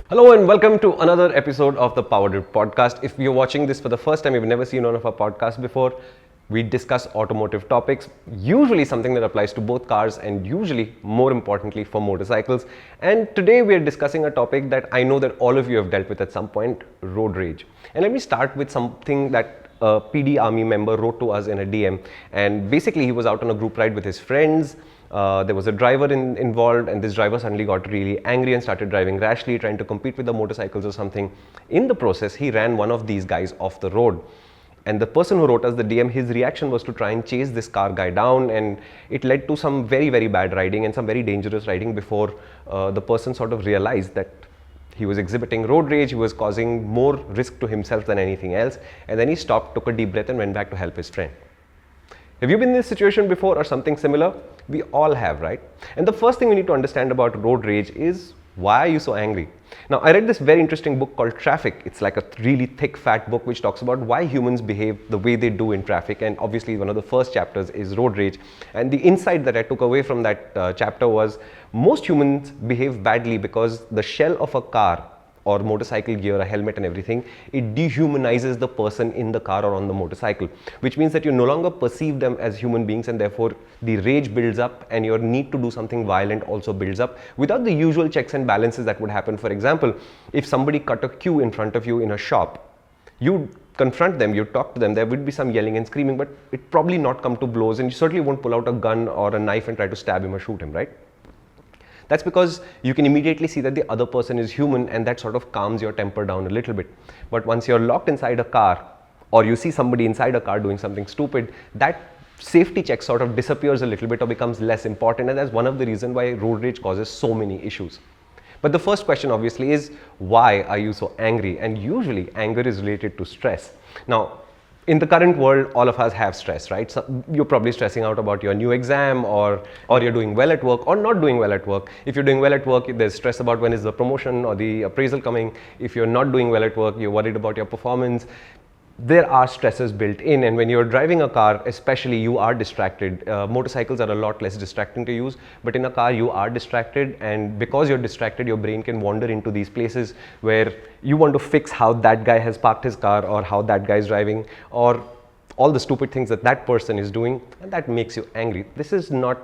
Hello and welcome to another episode of the PowerDrift Podcast. If you're watching this for the first time, you've never seen one of our podcasts before, we discuss automotive topics, usually something that applies to both cars and usually, more importantly, for motorcycles. And today we are discussing a topic that I know that all of you have dealt with at some point, road rage. And let me start with something that a PD Army member wrote to us in a DM. And basically he was out on a group ride with his friends. There was a driver involved, and this driver suddenly got really angry and started driving rashly, trying to compete with the motorcycles or something. In the process, he ran one of these guys off the road. And the person who wrote us the DM, his reaction was to try and chase this car guy down, and it led to some very, very bad riding and some very dangerous riding before the person sort of realized that he was exhibiting road rage, he was causing more risk to himself than anything else. And then he stopped, took a deep breath and went back to help his friend. Have you been in this situation before or something similar? We all have, right? And the first thing we need to understand about road rage is, why are you so angry? Now, I read this very interesting book called Traffic. It's like a really thick, fat book which talks about why humans behave the way they do in traffic. And obviously, one of the first chapters is road rage. And the insight that I took away from that chapter was, most humans behave badly because the shell of a car or motorcycle gear, a helmet and everything, it dehumanizes the person in the car or on the motorcycle, which means that you no longer perceive them as human beings, and therefore the rage builds up and your need to do something violent also builds up without the usual checks and balances that would happen. For example, if somebody cut a queue in front of you in a shop, you confront them, you talk to them, there would be some yelling and screaming, but it probably not come to blows, and you certainly won't pull out a gun or a knife and try to stab him or shoot him, right? That's because you can immediately see that the other person is human, and that sort of calms your temper down a little bit. But once you're locked inside a car, or you see somebody inside a car doing something stupid, that safety check sort of disappears a little bit or becomes less important, and that's one of the reasons why road rage causes so many issues. But the first question obviously is, why are you so angry? And usually anger is related to stress. Now, in the current world, all of us have stress, right? So you're probably stressing out about your new exam, or you're doing well at work or not doing well at work. If you're doing well at work, there's stress about when is the promotion or the appraisal coming. If you're not doing well at work, you're worried about your performance. There are stresses built in, and when you're driving a car, especially, you are distracted. Motorcycles are a lot less distracting to use, but in a car you are distracted, and because you're distracted, your brain can wander into these places where you want to fix how that guy has parked his car, or how that guy is driving, or all the stupid things that that person is doing, and that makes you angry. This is not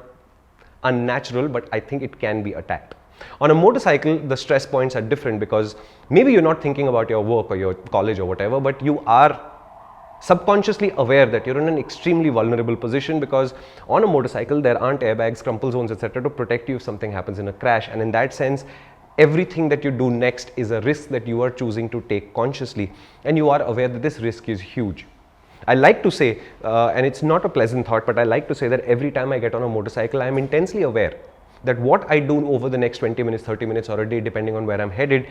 unnatural, but I think it can be attacked. On a motorcycle, the stress points are different because maybe you're not thinking about your work or your college or whatever, but you are subconsciously aware that you're in an extremely vulnerable position, because on a motorcycle there aren't airbags, crumple zones, etc. to protect you if something happens in a crash. And in that sense, everything that you do next is a risk that you are choosing to take consciously, and you are aware that this risk is huge. I like to say, and it's not a pleasant thought, but I like to say that every time I get on a motorcycle, I am intensely aware that what I do over the next 20 minutes, 30 minutes or a day, depending on where I'm headed,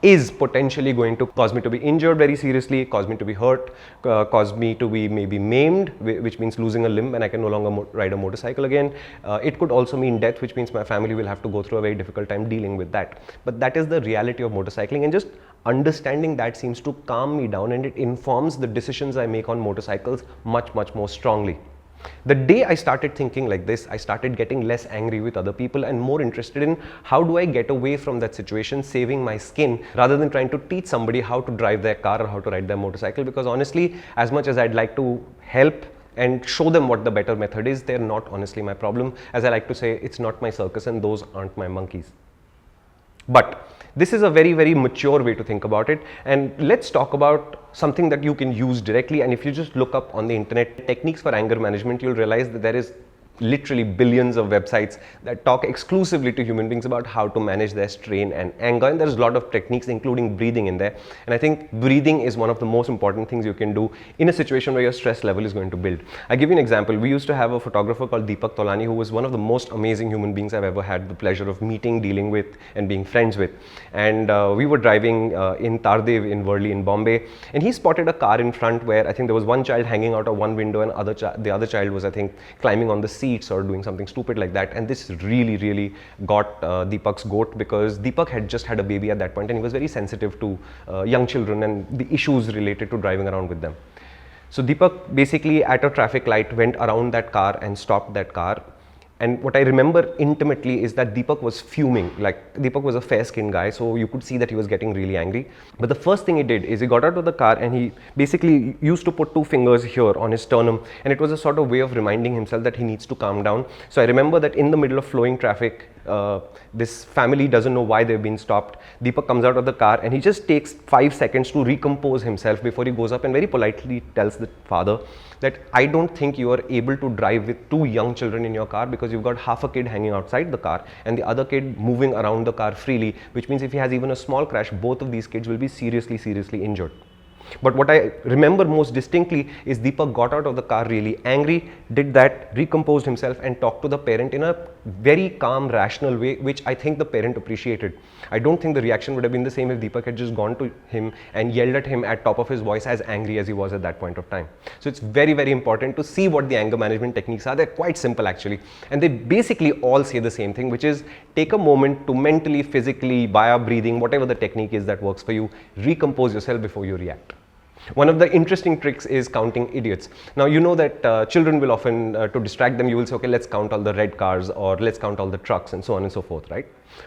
is potentially going to cause me to be injured very seriously, cause me to be hurt, cause me to be maybe maimed, which means losing a limb and I can no longer ride a motorcycle again. It could also mean death, which means my family will have to go through a very difficult time dealing with that. But that is the reality of motorcycling, and just understanding that seems to calm me down, and it informs the decisions I make on motorcycles much, much more strongly. The day I started thinking like this, I started getting less angry with other people and more interested in how do I get away from that situation, saving my skin, rather than trying to teach somebody how to drive their car or how to ride their motorcycle. Because honestly, as much as I'd like to help and show them what the better method is, they're not honestly my problem. As I like to say, it's not my circus and those aren't my monkeys. But this is a very, very mature way to think about it, and let's talk about something that you can use directly. And if you just look up on the internet techniques for anger management, you'll realize that there is literally billions of websites that talk exclusively to human beings about how to manage their strain and anger, and there's a lot of techniques including breathing in there. And I think breathing is one of the most important things you can do in a situation where your stress level is going to build. I'll give you an example. We used to have a photographer called Deepak Tolani, who was one of the most amazing human beings I've ever had the pleasure of meeting, dealing with and being friends with. And we were driving in Tardev in Worli in Bombay, and he spotted a car in front where I think there was one child hanging out of one window and the other child was, I think, climbing on the seat or doing something stupid like that. And this really got Deepak's goat, because Deepak had just had a baby at that point and he was very sensitive to young children and the issues related to driving around with them. So Deepak basically at a traffic light went around that car and stopped that car. And what I remember intimately is that Deepak was fuming. Like, Deepak was a fair-skinned guy, so you could see that he was getting really angry. But the first thing he did is he got out of the car and he basically used to put 2 fingers here on his sternum, and it was a sort of way of reminding himself that he needs to calm down. So I remember that in the middle of flowing traffic, this family doesn't know why they've been stopped. Deepak comes out of the car and he just takes 5 seconds to recompose himself before he goes up and very politely tells the father that I don't think you are able to drive with 2 young children in your car, because you've got half a kid hanging outside the car and the other kid moving around the car freely, which means if he has even a small crash, both of these kids will be seriously injured. But what I remember most distinctly is Deepak got out of the car really angry, did that, recomposed himself and talked to the parent in a very calm, rational way, which I think the parent appreciated. I don't think the reaction would have been the same if Deepak had just gone to him and yelled at him at top of his voice, as angry as he was at that point of time. So it's very important to see what the anger management techniques are. They're quite simple actually, and they basically all say the same thing, which is take a moment to mentally, physically, via breathing, whatever the technique is that works for you, recompose yourself before you react. One of the interesting tricks is counting idiots. Now, you know that children will often, to distract them, you will say, okay, let's count all the red cars or let's count all the trucks and so on and so forth, right?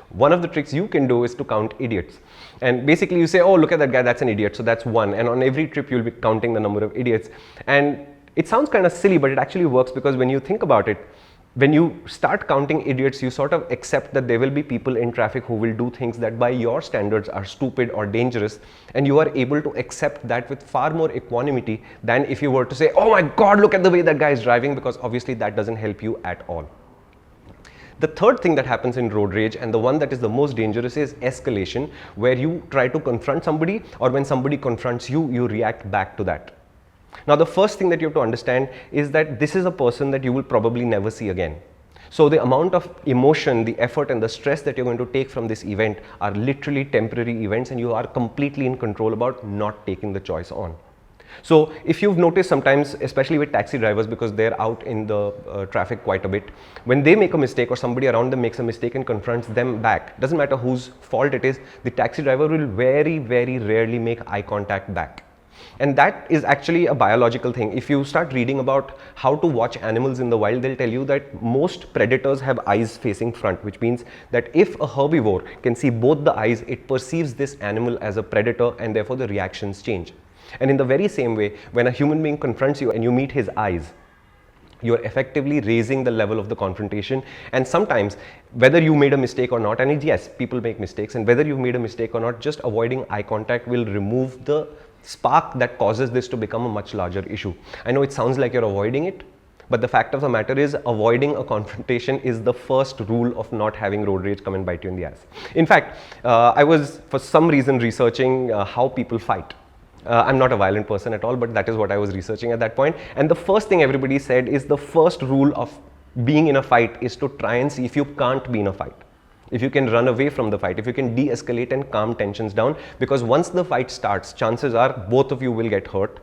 One of the tricks you can do is to count idiots. And basically you say, oh, look at that guy, that's an idiot, so that's 1. And on every trip you'll be counting the number of idiots. And it sounds kind of silly, but it actually works, because when you think about it, when you start counting idiots, you sort of accept that there will be people in traffic who will do things that by your standards are stupid or dangerous, and you are able to accept that with far more equanimity than if you were to say, oh my God, look at the way that guy is driving, because obviously that doesn't help you at all. The third thing that happens in road rage, and the one that is the most dangerous, is escalation, where you try to confront somebody, or when somebody confronts you, you react back to that. Now, the first thing that you have to understand is that this is a person that you will probably never see again. So the amount of emotion, the effort and the stress that you're going to take from this event are literally temporary events, and you are completely in control about not taking the choice on. So if you've noticed sometimes, especially with taxi drivers, because they're out in the traffic quite a bit, when they make a mistake or somebody around them makes a mistake and confronts them back, doesn't matter whose fault it is, the taxi driver will very rarely make eye contact back. And that is actually a biological thing. If you start reading about how to watch animals in the wild, they'll tell you that most predators have eyes facing front, which means that if a herbivore can see both the eyes, it perceives this animal as a predator, and therefore the reactions change. And in the very same way, when a human being confronts you and you meet his eyes, you are effectively raising the level of the confrontation. And sometimes, whether you made a mistake or not, and yes, people make mistakes, and whether you've made a mistake or not, just avoiding eye contact will remove the spark that causes this to become a much larger issue. I know it sounds like you're avoiding it, but the fact of the matter is, avoiding a confrontation is the first rule of not having road rage come and bite you in the ass. In fact, I was for some reason researching how people fight. I'm not a violent person at all, but that is what I was researching at that point. And the first thing everybody said is the first rule of being in a fight is to try and see if you can't be in a fight. If you can run away from the fight, if you can de-escalate and calm tensions down, because once the fight starts, chances are both of you will get hurt.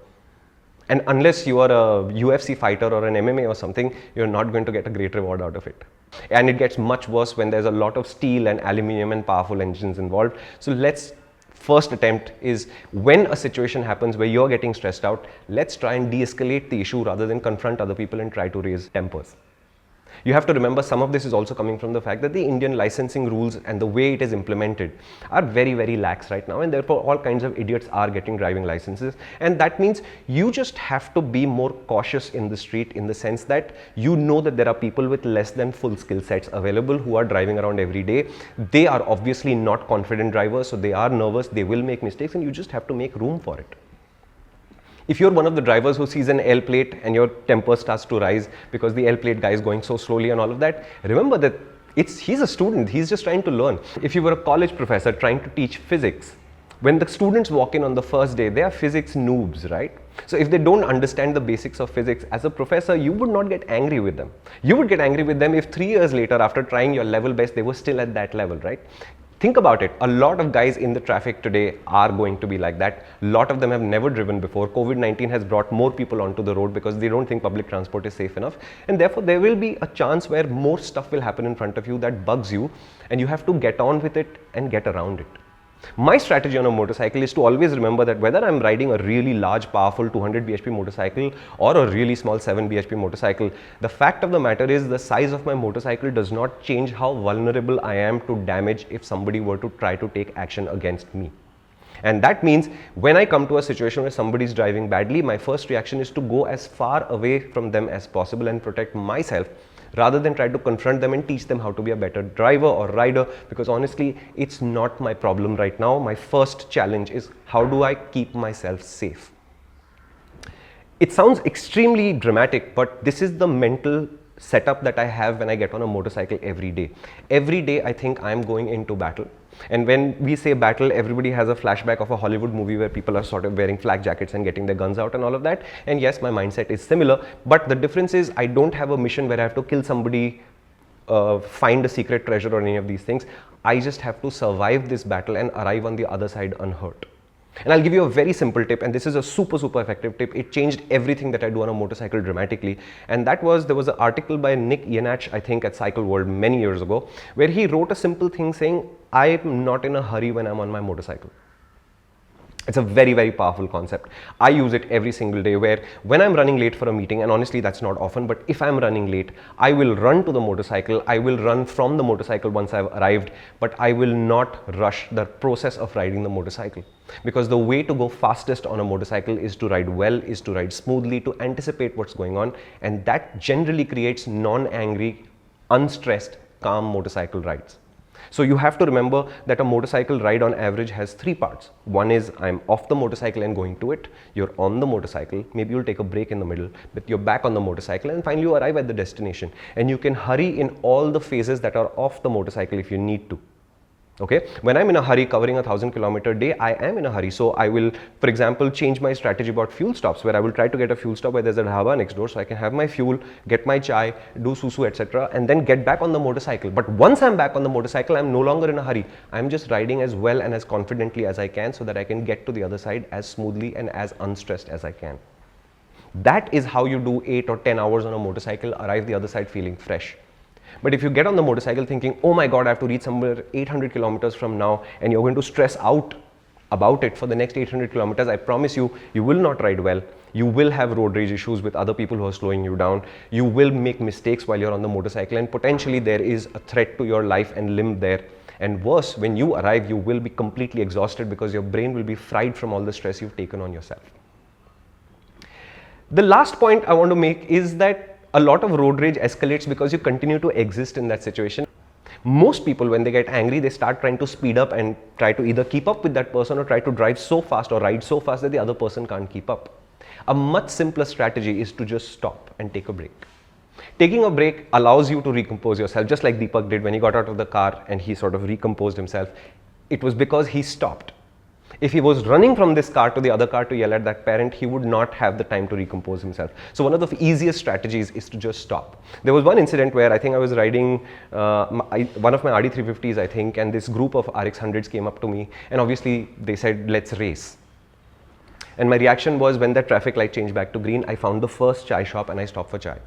And unless you are a UFC fighter or an MMA or something, you're not going to get a great reward out of it. And it gets much worse when there's a lot of steel and aluminum and powerful engines involved. So let's first attempt is, when a situation happens where you're getting stressed out, let's try and de-escalate the issue rather than confront other people and try to raise tempers. You have to remember, some of this is also coming from the fact that the Indian licensing rules and the way it is implemented are very lax right now, and therefore all kinds of idiots are getting driving licenses. And that means you just have to be more cautious in the street, in the sense that you know that there are people with less than full skill sets available who are driving around every day. They are obviously not confident drivers, so they are nervous, they will make mistakes, and you just have to make room for it. If you're one of the drivers who sees an L plate and your temper starts to rise because the L plate guy is going so slowly and all of that, remember that he's a student, he's just trying to learn. If you were a college professor trying to teach physics, when the students walk in on the first day, they are physics noobs, right? So if they don't understand the basics of physics, as a professor, you would not get angry with them. You would get angry with them if 3 years later, after trying your level best, they were still at that level, right? Think about it. A lot of guys in the traffic today are going to be like that. A lot of them have never driven before. COVID-19 has brought more people onto the road because they don't think public transport is safe enough. And therefore, there will be a chance where more stuff will happen in front of you that bugs you, and you have to get on with it and get around it. My strategy on a motorcycle is to always remember that whether I'm riding a really large, powerful 200 bhp motorcycle or a really small 7 bhp motorcycle, the fact of the matter is the size of my motorcycle does not change how vulnerable I am to damage if somebody were to try to take action against me. And that means when I come to a situation where somebody is driving badly, my first reaction is to go as far away from them as possible and protect myself, rather than try to confront them and teach them how to be a better driver or rider, because honestly, it's not my problem right now. My first challenge is how do I keep myself safe? It sounds extremely dramatic, but this is the mental setup that I have when I get on a motorcycle every day. Every day I think I'm going into battle. And when we say battle, everybody has a flashback of a Hollywood movie where people are sort of wearing flak jackets and getting their guns out and all of that. And yes, my mindset is similar, but the difference is I don't have a mission where I have to kill somebody, find a secret treasure or any of these things. I just have to survive this battle and arrive on the other side unhurt. And I'll give you a very simple tip, and this is a super effective tip. It changed everything that I do on a motorcycle dramatically. And that was, there was an article by Nick Yenach, I think at Cycle World many years ago, where he wrote a simple thing saying, I'm not in a hurry when I'm on my motorcycle. It's a very powerful concept. I use it every single day, where when I'm running late for a meeting, and honestly that's not often, but if I'm running late, I will run to the motorcycle, I will run from the motorcycle once I've arrived, but I will not rush the process of riding the motorcycle. Because the way to go fastest on a motorcycle is to ride well, is to ride smoothly, to anticipate what's going on, and that generally creates non-angry, unstressed, calm motorcycle rides. So you have to remember that a motorcycle ride on average has three parts. One is I'm off the motorcycle and going to it. You're on the motorcycle. Maybe you'll take a break in the middle, but you're back on the motorcycle, and finally you arrive at the destination. And you can hurry in all the phases that are off the motorcycle if you need to. Okay, when I'm in a hurry covering a 1,000-kilometer day, I am in a hurry. So I will, for example, change my strategy about fuel stops, where I will try to get a fuel stop where there's a dhaba next door, so I can have my fuel, get my chai, do susu, etc., and then get back on the motorcycle. But once I'm back on the motorcycle, I'm no longer in a hurry. I'm just riding as well and as confidently as I can, so that I can get to the other side as smoothly and as unstressed as I can. That is how you do 8 or 10 hours on a motorcycle, arrive the other side feeling fresh. But if you get on the motorcycle thinking, oh my God, I have to reach somewhere 800 kilometers from now, and you're going to stress out about it for the next 800 kilometers, I promise you, you will not ride well. You will have road rage issues with other people who are slowing you down. You will make mistakes while you're on the motorcycle, and potentially there is a threat to your life and limb there. And worse, when you arrive, you will be completely exhausted because your brain will be fried from all the stress you've taken on yourself. The last point I want to make is that a lot of road rage escalates because you continue to exist in that situation. Most people, when they get angry, they start trying to speed up and try to either keep up with that person or try to drive so fast or ride so fast that the other person can't keep up. A much simpler strategy is to just stop and take a break. Taking a break allows you to recompose yourself, just like Deepak did when he got out of the car and he sort of recomposed himself. It was because he stopped. If he was running from this car to the other car to yell at that parent, he would not have the time to recompose himself. So one of the easiest strategies is to just stop. There was one incident where I think I was riding one of my RD350s, I think, and this group of RX100s came up to me, and obviously they said, let's race. And my reaction was, when that traffic light changed back to green, I found the first chai shop and I stopped for chai.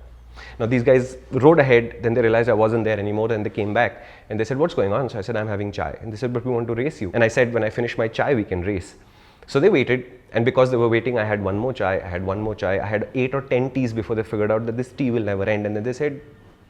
Now these guys rode ahead, then they realized I wasn't there anymore, then they came back and they said, what's going on? So I said, I'm having chai. And they said, but we want to race you. And I said, when I finish my chai, we can race. So they waited, and because they were waiting, I had one more chai, I had one more chai, I had 8 or 10 teas before they figured out that this tea will never end. And then they said,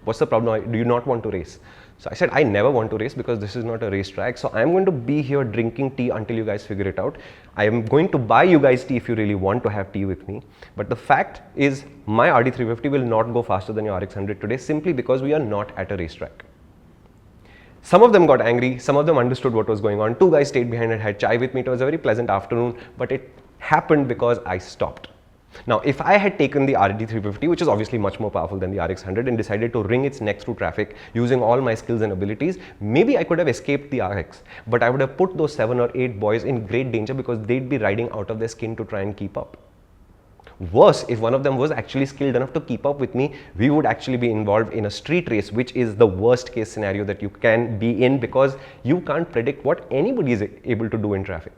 what's the problem? Do you not want to race? So I said, I never want to race because this is not a racetrack. So I'm going to be here drinking tea until you guys figure it out. I am going to buy you guys tea if you really want to have tea with me. But the fact is, my RD350 will not go faster than your RX100 today, simply because we are not at a racetrack. Some of them got angry, some of them understood what was going on. 2 guys stayed behind and had chai with me. It was a very pleasant afternoon, but it happened because I stopped. Now, if I had taken the RD350, which is obviously much more powerful than the RX100, and decided to wring its neck through traffic using all my skills and abilities, maybe I could have escaped the RX, but I would have put those 7 or 8 boys in great danger because they'd be riding out of their skin to try and keep up. Worse, if one of them was actually skilled enough to keep up with me, we would actually be involved in a street race, which is the worst case scenario that you can be in, because you can't predict what anybody is able to do in traffic.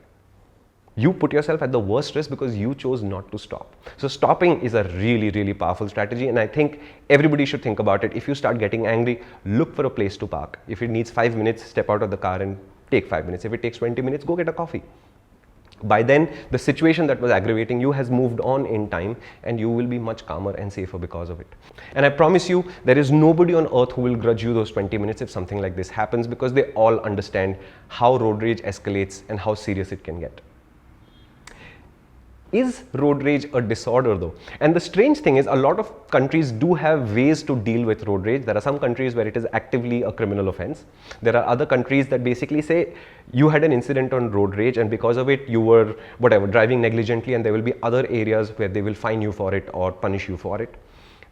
You put yourself at the worst risk because you chose not to stop. So stopping is a really powerful strategy, and I think everybody should think about it. If you start getting angry, look for a place to park. If it needs 5 minutes, step out of the car and take 5 minutes. If it takes 20 minutes, go get a coffee. By then, the situation that was aggravating you has moved on in time, and you will be much calmer and safer because of it. And I promise you, there is nobody on earth who will grudge you those 20 minutes if something like this happens, because they all understand how road rage escalates and how serious it can get. Is road rage a disorder though? And the strange thing is, a lot of countries do have ways to deal with road rage. There are some countries where it is actively a criminal offense. There are other countries that basically say you had an incident on road rage and because of it you were driving negligently, and there will be other areas where they will fine you for it or punish you for it.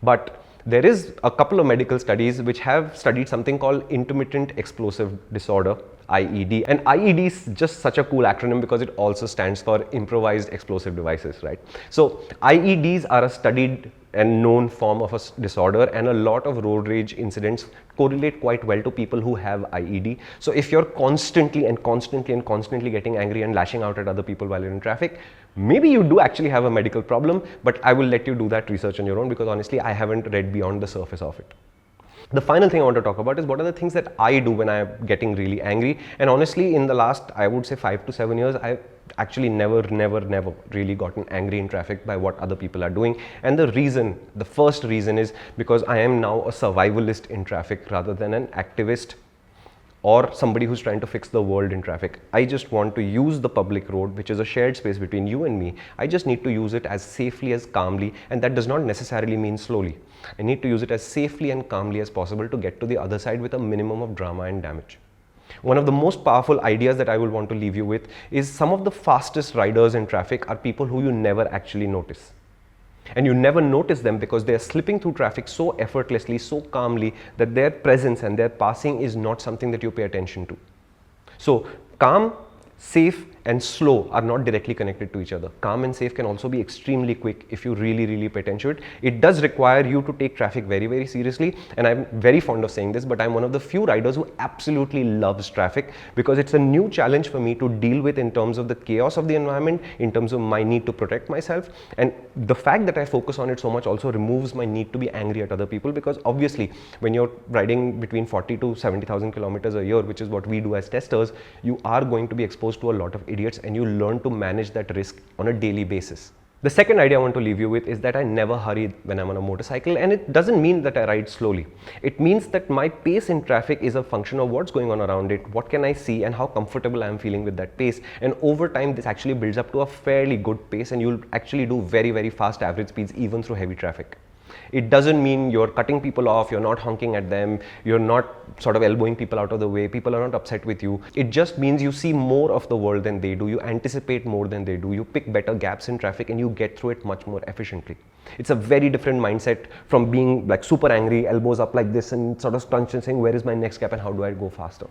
But there is a couple of medical studies which have studied something called intermittent explosive disorder, IED. And IED is just such a cool acronym because it also stands for improvised explosive devices, right? So IEDs are a studied and known form of a disorder, and a lot of road rage incidents correlate quite well to people who have IED. So if you're constantly getting angry and lashing out at other people while you're in traffic, maybe you do actually have a medical problem, but I will let you do that research on your own, because honestly, I haven't read beyond the surface of it. The final thing I want to talk about is what are the things that I do when I'm getting really angry. And honestly, in the last, I would say 5 to 7 years, I've actually never really gotten angry in traffic by what other people are doing. And the first reason is because I am now a survivalist in traffic rather than an activist or somebody who's trying to fix the world in traffic. I just want to use the public road, which is a shared space between you and me. I just need to use it as safely as calmly, and that does not necessarily mean slowly. I need to use it as safely and calmly as possible to get to the other side with a minimum of drama and damage. One of the most powerful ideas that I will want to leave you with is some of the fastest riders in traffic are people who you never actually notice. And you never notice them because they are slipping through traffic so effortlessly, so calmly, that their presence and their passing is not something that you pay attention to. So calm, safe and slow are not directly connected to each other. Calm and safe can also be extremely quick if you really pay attention to it. It does require you to take traffic very seriously, and I'm very fond of saying this, but I'm one of the few riders who absolutely loves traffic because it's a new challenge for me to deal with in terms of the chaos of the environment, in terms of my need to protect myself, and the fact that I focus on it so much also removes my need to be angry at other people, because obviously when you're riding between 40 to 70,000 kilometers a year, which is what we do as testers, you are going to be exposed to a lot of idiots, and you learn to manage that risk on a daily basis. The second idea I want to leave you with is that I never hurry when I'm on a motorcycle, and it doesn't mean that I ride slowly. It means that my pace in traffic is a function of what's going on around it, what can I see, and how comfortable I'm feeling with that pace. And over time, this actually builds up to a fairly good pace, and you'll actually do very fast average speeds even through heavy traffic. It doesn't mean you're cutting people off, you're not honking at them, you're not sort of elbowing people out of the way, people are not upset with you. It just means you see more of the world than they do, you anticipate more than they do, you pick better gaps in traffic, and you get through it much more efficiently. It's a very different mindset from being like super angry, elbows up like this and sort of scrunched and saying, where is my next gap and how do I go faster?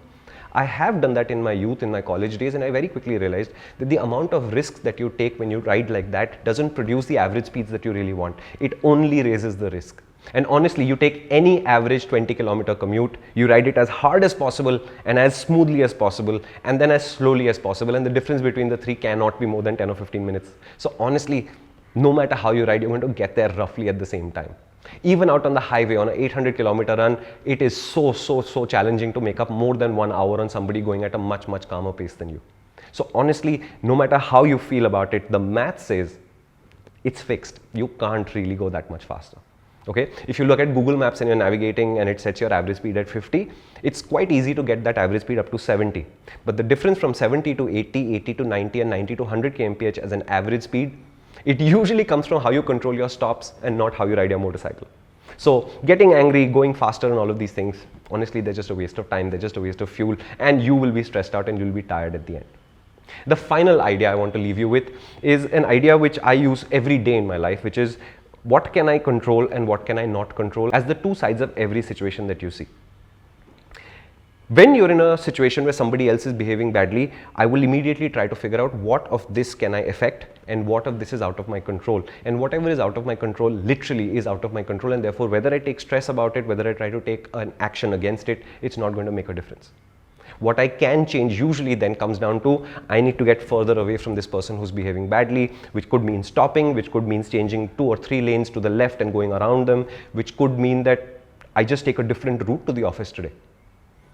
I have done that in my youth, in my college days, and I very quickly realized that the amount of risks that you take when you ride like that doesn't produce the average speeds that you really want. It only raises the risk. And honestly, you take any average 20-kilometer commute, you ride it as hard as possible and as smoothly as possible and then as slowly as possible, and the difference between the three cannot be more than 10 or 15 minutes. So honestly, no matter how you ride, you're going to get there roughly at the same time. Even out on the highway on an 800-kilometer run, it is so challenging to make up more than 1 hour on somebody going at a much calmer pace than you. So honestly, no matter how you feel about it, the math says it's fixed. You can't really go that much faster. Okay, if you look at Google Maps and you're navigating and it sets your average speed at 50, it's quite easy to get that average speed up to 70. But the difference from 70 to 80, 80 to 90 and 90 to 100 kmph as an average speed, it usually comes from how you control your stops and not how you ride your motorcycle. So getting angry, going faster and all of these things, honestly, they're just a waste of time, they're just a waste of fuel, and you will be stressed out and you'll be tired at the end. The final idea I want to leave you with is an idea which I use every day in my life, which is what can I control and what can I not control as the two sides of every situation that you see. When you're in a situation where somebody else is behaving badly, I will immediately try to figure out what of this can I affect and what of this is out of my control. And whatever is out of my control literally is out of my control, and therefore whether I take stress about it, whether I try to take an action against it, it's not going to make a difference. What I can change usually then comes down to, I need to get further away from this person who's behaving badly, which could mean stopping, which could mean changing 2 or 3 lanes to the left and going around them, which could mean that I just take a different route to the office today.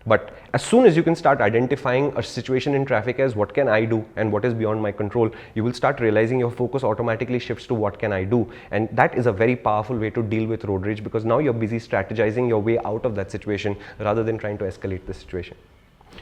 But as soon as you can start identifying a situation in traffic as what can I do and what is beyond my control, you will start realizing your focus automatically shifts to what can I do. And that is a very powerful way to deal with road rage, because now you're busy strategizing your way out of that situation rather than trying to escalate the situation.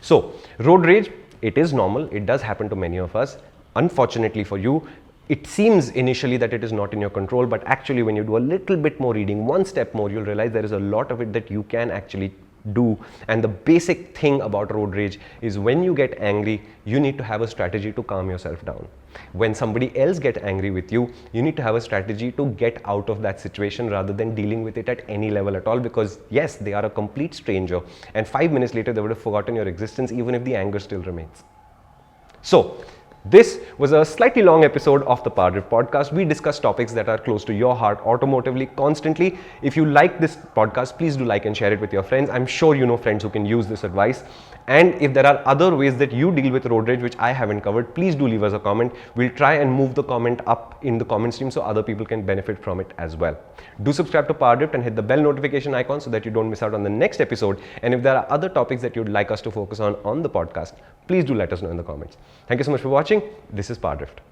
So road rage, it is normal. It does happen to many of us. Unfortunately for you, it seems initially that it is not in your control, but actually when you do a little bit more reading, one step more, you'll realize there is a lot of it that you can actually do. And the basic thing about road rage is when you get angry, you need to have a strategy to calm yourself down. When somebody else gets angry with you, you need to have a strategy to get out of that situation rather than dealing with it at any level at all, because yes, they are a complete stranger and 5 minutes later they would have forgotten your existence even if the anger still remains. So this was a slightly long episode of the PowerDrift Podcast. We discuss topics that are close to your heart automotively constantly. If you like this podcast, please do like and share it with your friends. I'm sure you know friends who can use this advice. And if there are other ways that you deal with road rage which I haven't covered, please do leave us a comment. We'll try and move the comment up in the comment stream so other people can benefit from it as well. Do subscribe to PowerDrift and hit the bell notification icon so that you don't miss out on the next episode. And if there are other topics that you'd like us to focus on the podcast, please do let us know in the comments. Thank you so much for watching. This is PowerDrift.